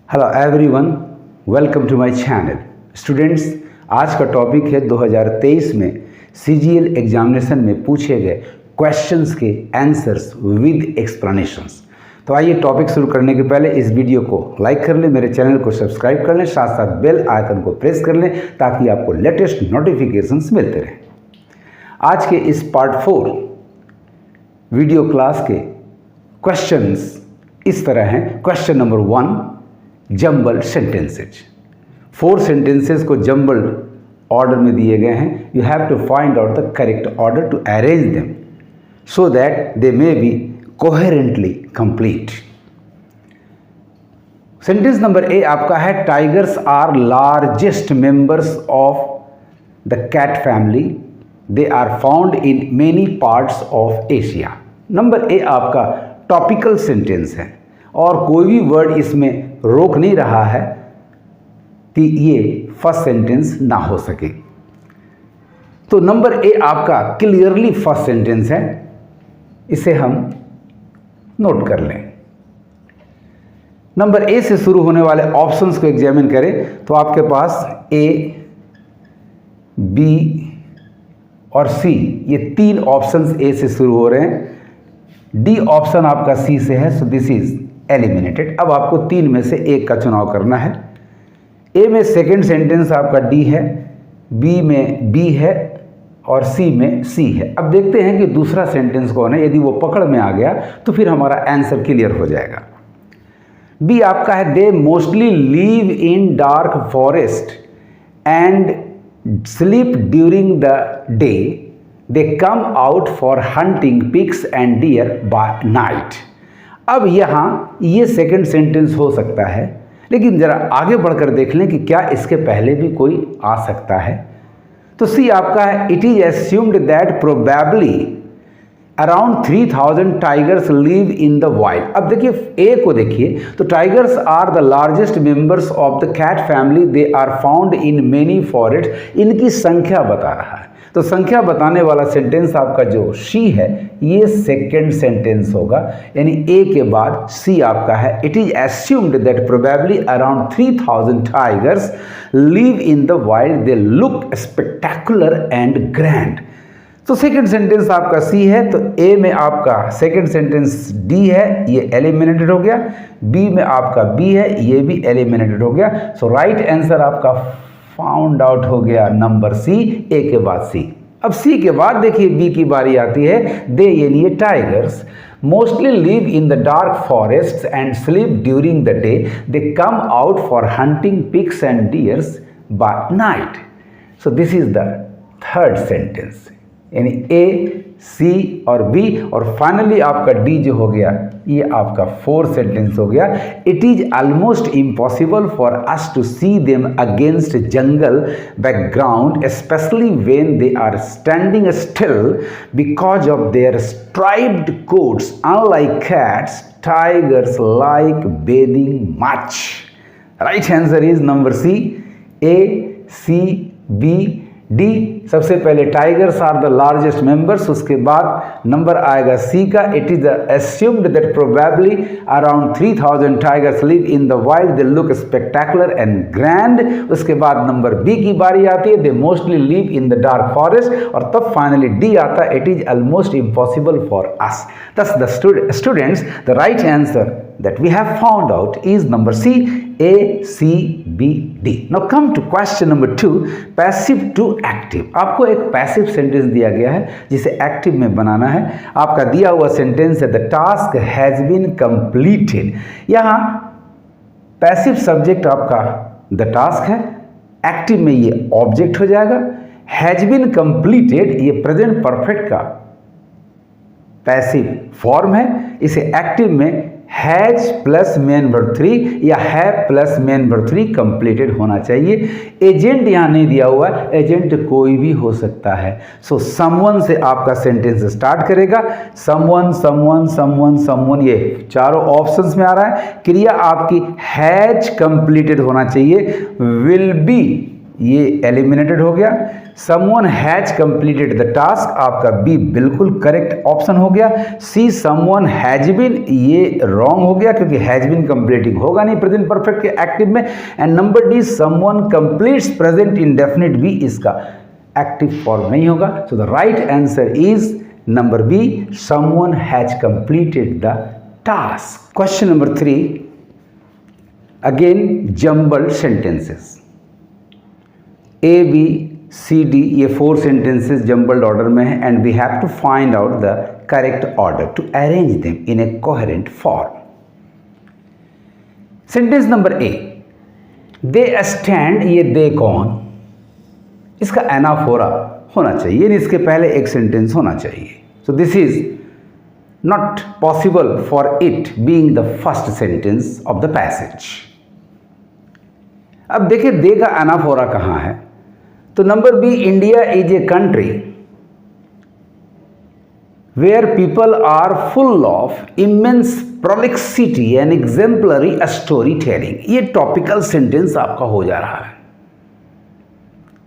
Hello everyone, welcome to my channel. Students, आज का topic है 2023 में सीजीएल एग्जामिनेशन में पूछे गए क्वेश्चंस के आंसर्स विद एक्सप्लेनेशंस। तो आइए टॉपिक शुरू करने के पहले इस वीडियो को लाइक कर लें, मेरे चैनल को सब्सक्राइब कर लें, साथ साथ बेल आइकन को प्रेस कर लें ताकि आपको लेटेस्ट नोटिफिकेशंस मिलते रहें। आज के इस पार्ट 4 वीडियो क्लास के क्वेश्चंस इस तरह हैं। Question number 1, jumble sentences. 4 sentences को जम्बल ऑर्डर में दिए गए हैं। You have to find out the correct order to arrange them so that they may be coherently complete. Sentence number A आपका है, tigers are largest members of the cat family, they are found in many parts of Asia. Number A आपका topical sentence है और कोई भी word इसमें रोक नहीं रहा है कि ये फर्स्ट सेंटेंस ना हो सके। तो नंबर ए आपका क्लियरली फर्स्ट सेंटेंस है, इसे हम नोट कर लें। नंबर ए से शुरू होने वाले ऑप्शंस को एग्जामिन करें तो आपके पास ए, बी और सी, ये 3 ऑप्शंस ए से शुरू हो रहे हैं। डी ऑप्शन आपका सी से है, सो दिस इज एलिमिनेटेड। अब आपको 3 में से एक का चुनाव करना है। ए में सेकंड सेंटेंस आपका डी है, बी में बी है और सी में सी है। अब देखते हैं कि दूसरा सेंटेंस कौन है। यदि वो पकड़ में आ गया तो फिर हमारा आंसर क्लियर हो जाएगा। बी आपका है, they mostly live in dark forest and sleep during the day, they come out for hunting pigs and deer by night. अब यहाँ ये सेकंड सेंटेंस हो सकता है, लेकिन ज़रा आगे बढ़कर देख लें कि क्या इसके पहले भी कोई आ सकता है। तो सी आपका है, it is assumed that probably around 3000 tigers live in the wild. अब देखिए ए को देखिए, तो tigers are the largest members of the cat family, they are found in many forest. इनकी संख्या बता रहा है, तो संख्या बताने वाला सेंटेंस आपका जो सी है ये सेकंड सेंटेंस होगा, यानी ए के बाद सी आपका है। It is assumed that probably around 3000 tigers live in the wild, they look spectacular and grand. तो सेकंड सेंटेंस आपका सी है, तो ए में आपका सेकंड सेंटेंस डी है, ये एलिमिनेटेड हो गया। बी में आपका बी है, ये भी एलिमिनेटेड हो गया। सो राइट आंसर आपका फाउंड आउट हो गया नंबर सी, ए के बाद सी। अब सी के बाद देखिए बी की बारी आती है। दे यानी ये tigers mostly live in the dark forest and sleep during the day, they come out for hunting pigs and deers by night. So this is the third sentence, यानी ए, सी और B, और finally आपका D जो हो गया ये आपका 4th sentence हो गया। It is almost impossible for us to see them against jungle background, especially when they are standing still because of their striped coats. Unlike cats, tigers like bathing much. Right answer is number C, A, C, B, D. सबसे पहले tigers are the largest members, उसके बाद number आएगा C का। It is assumed that probably around 3000 tigers live in the wild, they look spectacular and grand. उसके बाद number B की बारी आती है, they mostly live in the dark forest, और तब फाइनली डी आता है, it is almost impossible for us. Thus the students, the right answer that we have found out is number C, A, C, B, D. Now come to question number 2, passive to active. आपको एक passive sentence दिया गया है जिसे active में बनाना है। आपका दिया हुआ सेंटेंस है, the task has been completed। यहाँ पैसिव सब्जेक्ट आपका the task है, एक्टिव में ये ऑब्जेक्ट हो जाएगा। has been completed ये प्रेजेंट परफेक्ट का पैसिव फॉर्म है, इसे एक्टिव में हैज प्लस मेन वर्ब 3 या have plus main verb 3 completed होना चाहिए। एजेंट यहाँ नहीं दिया हुआ, एजेंट कोई भी हो सकता है। सो समवन से आपका सेंटेंस स्टार्ट करेगा। समवन, समवन, समवन, समवन, ये चारों ऑप्शंस में आ रहा है। क्रिया आपकी हैज कंप्लीटेड होना चाहिए। विल बी ये एलिमिनेटेड हो गया। Someone has completed the task, आपका बी बिल्कुल करेक्ट ऑप्शन हो गया। सी समवन हैज बीन, ये रॉन्ग हो गया क्योंकि हैज बीन कंप्लीटिंग होगा नहीं प्रेजेंट परफेक्ट के एक्टिव में। And number D someone completes present indefinite भी इसका एक्टिव फॉर्म नहीं होगा। So the right answer is number B, someone has completed the task. Question number 3, again jumbled sentences. A B C D, ये 4 sentences jumbled order में है and we have to find out the correct order to arrange them in a coherent form. Sentence number A, they stand, ये they कौन, इसका anaphora होना चाहिए, यानी इसके पहले एक सेंटेंस होना चाहिए। So this is not possible for it being the first sentence of the passage. अब देखिए दे का एनाफोरा कहां है, तो number B, India is a country where people are full of immense prolixity and exemplary story telling. ये topical sentence आपका हो जा रहा है,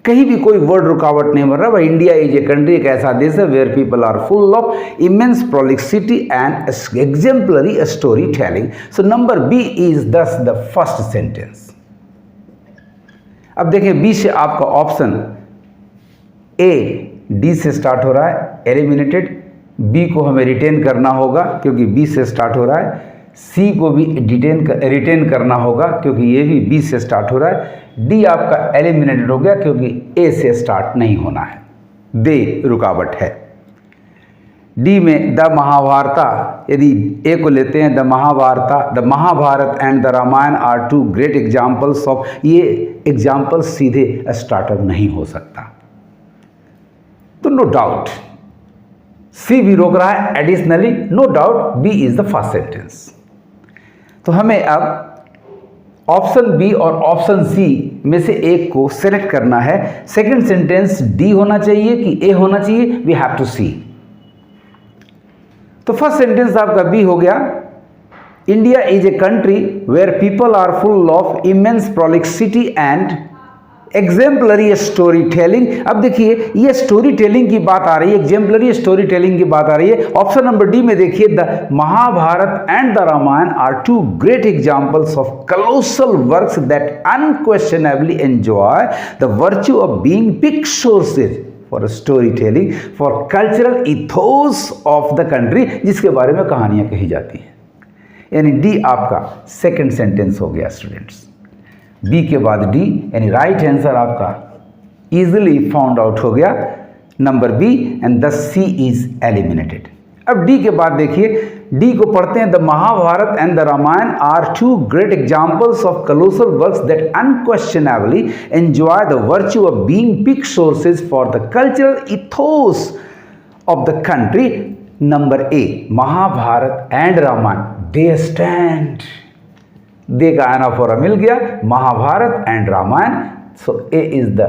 कहीं भी कोई वर्ड रुकावट नहीं बन रहा। भाई इंडिया इज ए कंट्री, एक ऐसा देश है where people are full of immense prolixity and exemplary story telling. So number B is दस द फर्स्ट सेंटेंस। अब देखिए बी से आपका ऑप्शन ए डी से स्टार्ट हो रहा है, एलिमिनेटेड। बी को हमें रिटेन करना होगा क्योंकि बी से स्टार्ट हो रहा है। सी को भी रिटेन करना होगा क्योंकि ये भी बी से स्टार्ट हो रहा है। डी आपका एलिमिनेटेड हो गया क्योंकि ए से स्टार्ट नहीं होना है, दे रुकावट है। डी में द महाभारता, यदि ए को लेते हैं, the Mahabharata, the Mahabharata and the Ramayana are 2 great examples of, ये एग्जाम्पल सीधे स्टार्टर नहीं हो सकता। तो नो डाउट सी भी रोक रहा है, additionally no doubt B is the first sentence. तो हमें अब ऑप्शन बी और ऑप्शन सी में से एक को सेलेक्ट करना है। सेकंड सेंटेंस डी होना चाहिए कि ए होना चाहिए, वी हैव टू सी। तो फर्स्ट सेंटेंस आपका बी हो गया, India is a country where people are full of immense prolixity and exemplary story telling. अब देखिए ये स्टोरी टेलिंग की बात आ रही है, एग्जेम्पलरी स्टोरी टेलिंग की बात आ रही है। ऑप्शन नंबर डी में देखिए, the Mahabharata and the Ramayana are 2 great examples of colossal works that unquestionably enjoy the virtue of being big sources for story telling for cultural ethos of the country, जिसके बारे में कहानियां कही जाती हैं। यानी डी आपका सेकंड सेंटेंस हो गया स्टूडेंट्स, बी के बाद डी, यानी राइट आंसर आपका इजीली फाउंड आउट हो गया number B and the C is eliminated. अब डी के बाद देखिए, डी को पढ़ते हैं, the Mahabharata and the Ramayana are 2 great examples of colossal works that unquestionably enjoy the virtue of being big sources for the cultural ethos of the country. Number A, Mahabharata and Ramayana they stand, they का anaphora मिल गया, Mahabharata and Ramayan. So A is the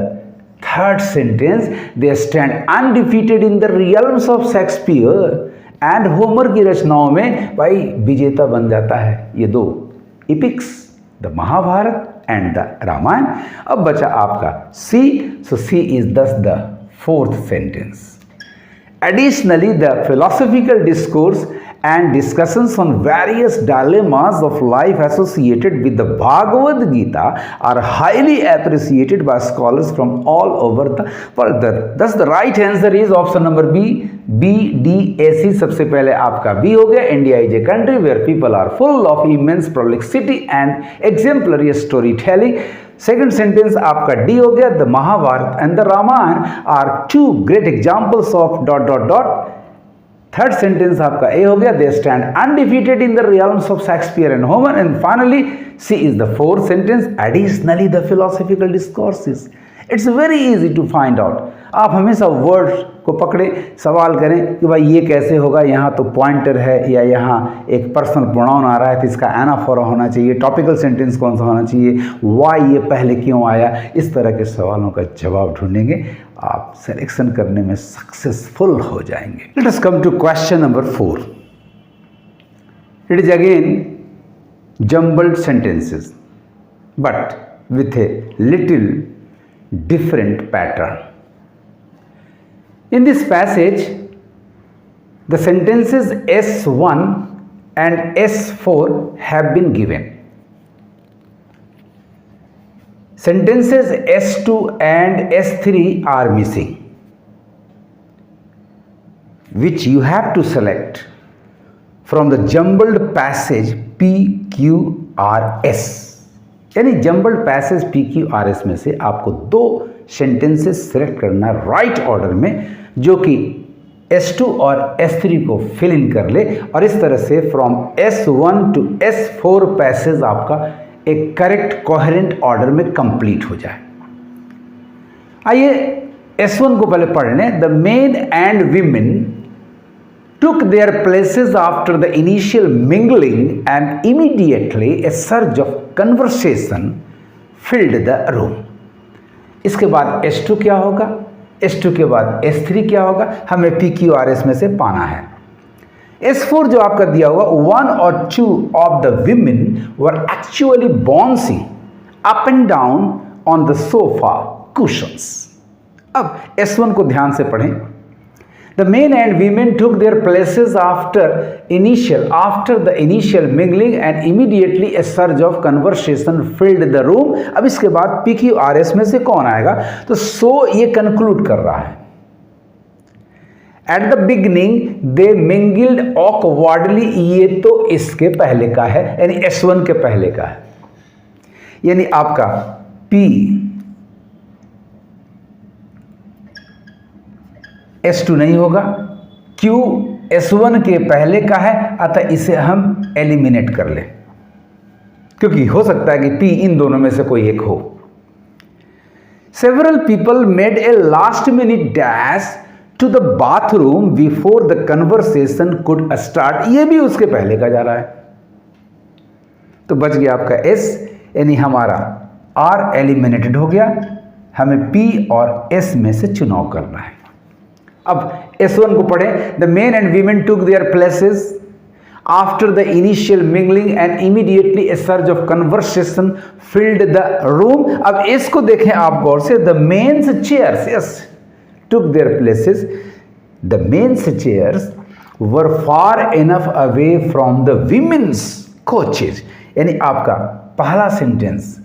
third sentence, they stand undefeated in the realms of Shakespeare and Homer की रचनाओं में भाई विजेता बन जाता है ये 2 epics, the Mahabharata and the Ramayana. अब बचा आपका सी, सो सी इज दस the fourth sentence. Additionally, the philosophical discourse and discussions on various dilemmas of life associated with the Bhagavad Gita are highly appreciated by scholars from all over the world. Thus, the right answer is option number B, B, D, A, C। सबसे पहले आपका B हो गया, India is a country where people are full of immense prolixity and exemplary storytelling। Second sentence आपका D हो गया, the Mahabharata and the Ramayana are 2 great examples of dot dot dot. Third sentence आपका A हो गया, they stand undefeated in the realms of Shakespeare and Homer. And finally C is the fourth sentence, additionally the philosophical discourses. It's very easy to find out. आप हमेशा word को पकड़े, सवाल करें कि भाई ये कैसे होगा, यहाँ तो पॉइंटर है या यहाँ एक पर्सनल प्रोनाउन आ रहा है तो इसका एनाफोरा होना चाहिए, टॉपिकल सेंटेंस कौन सा होना चाहिए, वाई ये पहले क्यों आया। इस तरह के सवालों का जवाब ढूंढेंगे, आप सिलेक्शन करने में सक्सेसफुल हो जाएंगे। Let us come to question number 4। It is again jumbled sentences but with a little different pattern. In this passage, the sentences S1 and S4 have been given. Sentences S2 and S3 are missing, which you have to select from the jumbled passage PQRS. यानी jumbled passage PQRS में से आपको 2 sentences select करना right order में, जो कि S2 और S3 को फिल इन कर ले, और इस तरह से from S1 to S4 passage आपका एक करेक्ट कोहेरेंट ऑर्डर में कंप्लीट हो जाए। आइए S1 को पहले पढ़ लें। The men and women took their places after the initial mingling and immediately a surge of conversation filled the room. इसके बाद S2 क्या होगा, S2 के बाद S3 क्या होगा, हमें PQRS में से पाना है। S4 जो आपका दिया हुआ, 1 or 2 of the women were actually bouncing up and down on the sofa cushions. अब S1 को ध्यान से पढ़ें। The men and women took their places after the initial mingling and immediately a surge of conversation filled the room. अब इसके बाद PQRS में से कौन आएगा, तो so ये कंक्लूड कर रहा है। At the beginning they mingled awkwardly, ये तो इसके पहले का है, यानी S1 के पहले का है, यानी आपका P S2 नहीं होगा, Q S1 के पहले का है, अतः इसे हम एलिमिनेट कर लें, क्योंकि हो सकता है कि P इन दोनों में से कोई एक हो। Several people made a last minute dash to the bathroom before the conversation could start, ये भी उसके पहले का जा रहा है, तो बच गया आपका S, यानी हमारा R एलिमिनेटेड हो गया। हमें P और S में से चुनाव करना है। अब S1 को पढ़ें। The men and women took their places after the initial mingling and immediately a surge of conversation filled the room. अब S को देखें आप गौर से। The men's chairs, yes, took their places. The men's chairs were far enough away from the women's couches, यानी आपका पहला sentence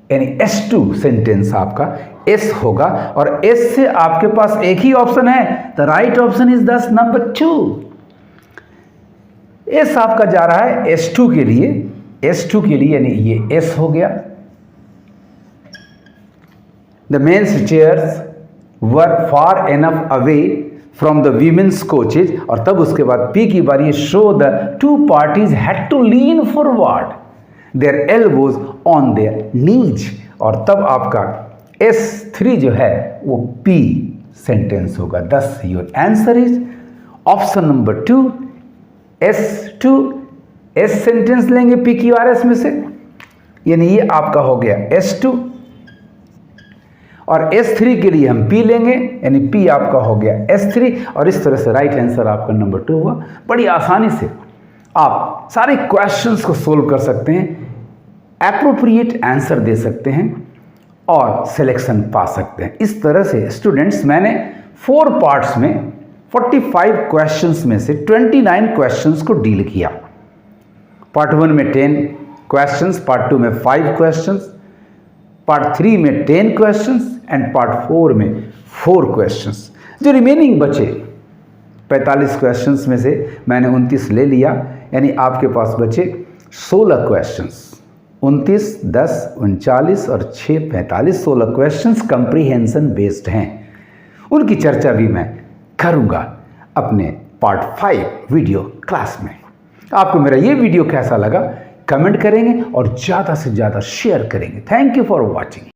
यानी S2 सेंटेंस आपका S होगा, और S से आपके पास एक ही ऑप्शन है, द राइट ऑप्शन इज दस नंबर 2। S आपका जा रहा है S2 के लिए, S2 के लिए, यानी ये S हो गया। The men's chairs were far enough away from the women's couches, और तब उसके बाद P की बारी, so the 2 parties had to lean forward their elbows on their knees, और तब आपका S3 जो है वो P सेंटेंस होगा। दस your answer is option number 2 S2। S sentence लेंगे PQRS में से, यानी ये आपका हो गया S2, और S3 के लिए हम P लेंगे, यानी P आपका हो गया S3, और इस तरह से राइट आंसर आपका नंबर 2 हुआ। बड़ी आसानी से आप सारे क्वेश्चंस को सोल्व कर सकते हैं, एप्रोप्रिएट आंसर दे सकते हैं और सिलेक्शन पा सकते हैं। इस तरह से स्टूडेंट्स मैंने 4 पार्ट्स में 45 क्वेश्चंस में से 29 क्वेश्चंस को डील किया। पार्ट 1 में 10 क्वेश्चंस, पार्ट 2 में 5 क्वेश्चंस, पार्ट 3 में 10 क्वेश्चंस एंड पार्ट 4 में 4 क्वेश्चंस। जो रिमेनिंग बचे 45 क्वेश्चंस में से मैंने 29 ले लिया, यानी आपके पास बचे 16 क्वेश्चंस। 29, 10, 39 और 6, 45, 16 क्वेश्चंस कंप्रीहेंशन बेस्ड हैं। उनकी चर्चा भी मैं करूंगा अपने पार्ट 5 वीडियो क्लास में। आपको मेरा ये वीडियो कैसा लगा कमेंट करेंगे और ज़्यादा से ज़्यादा शेयर करेंगे। Thank you for watching.